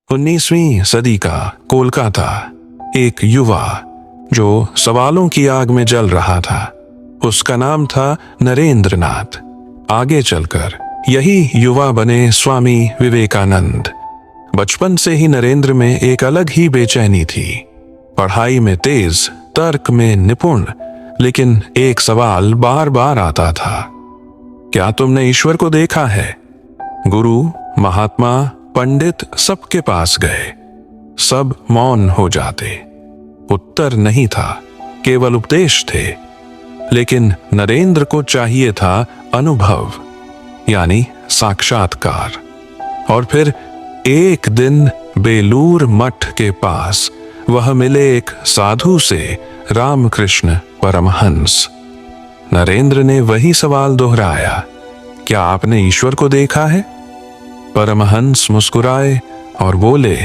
19वीं सदी का कोलकाता, एक युवा जो सवालों की आग में जल रहा था। उसका नाम था नरेंद्र नाथ। आगे चलकर यही युवा बने स्वामी विवेकानंद। बचपन से ही नरेंद्र में एक अलग ही बेचैनी थी। पढ़ाई में तेज, तर्क में निपुण, लेकिन एक सवाल बार बार आता था, क्या तुमने ईश्वर को देखा है? गुरु, महात्मा, पंडित सबके पास गए, सब मौन हो जाते। उत्तर नहीं था, केवल उपदेश थे। लेकिन नरेंद्र को चाहिए था अनुभव, यानी साक्षात्कार। और फिर एक दिन बेलूर मठ के पास वह मिले एक साधु से, रामकृष्ण परमहंस। नरेंद्र ने वही सवाल दोहराया, क्या आपने ईश्वर को देखा है? परमहंस मुस्कुराए और बोले,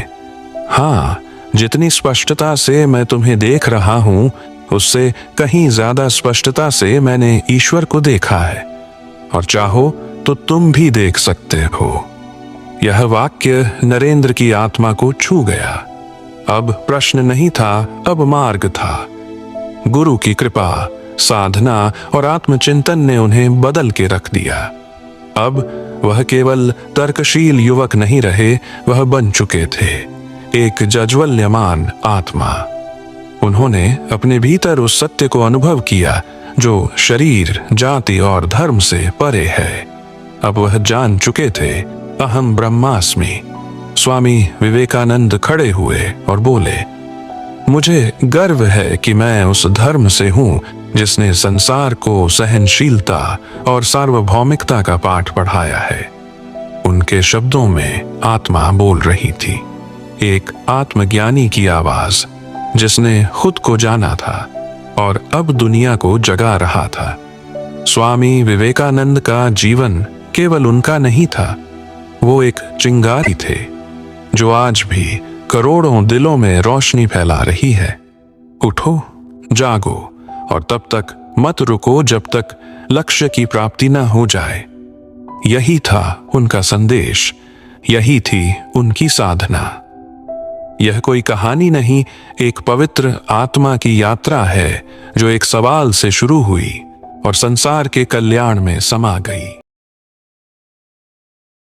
हाँ, जितनी स्पष्टता से मैं तुम्हें देख रहा हूं, उससे कहीं ज्यादा स्पष्टता से मैंने ईश्वर को देखा है, और चाहो तो तुम भी देख सकते हो। यह वाक्य नरेंद्र की आत्मा को छू गया। अब प्रश्न नहीं था, अब मार्ग था। गुरु की कृपा, साधना और आत्मचिंतन ने उन्हें बदल के रख दिया। अब वह केवल तर्कशील युवक नहीं रहे, वह बन चुके थे एक जज्वल्यमान आत्मा। उन्होंने अपने भीतर उस सत्य को अनुभव किया जो शरीर, जाति और धर्म से परे है। अब वह जान चुके थे, अहम ब्रह्मास्मि। स्वामी विवेकानंद खड़े हुए और बोले, मुझे गर्व है कि मैं उस धर्म से हूं जिसने संसार को सहनशीलता और सार्वभौमिकता का पाठ पढ़ाया है। उनके शब्दों में आत्मा बोल रही थी, एक आत्मज्ञानी की आवाज जिसने खुद को जाना था और अब दुनिया को जगा रहा था। स्वामी विवेकानंद का जीवन केवल उनका नहीं था, वो एक चिंगारी थे जो आज भी करोड़ों दिलों में रोशनी फैला रही है। उठो, जागो और तब तक मत रुको जब तक लक्ष्य की प्राप्ति न हो जाए। यही था उनका संदेश, यही थी उनकी साधना। यह कोई कहानी नहीं, एक पवित्र आत्मा की यात्रा है जो एक सवाल से शुरू हुई और संसार के कल्याण में समा गई।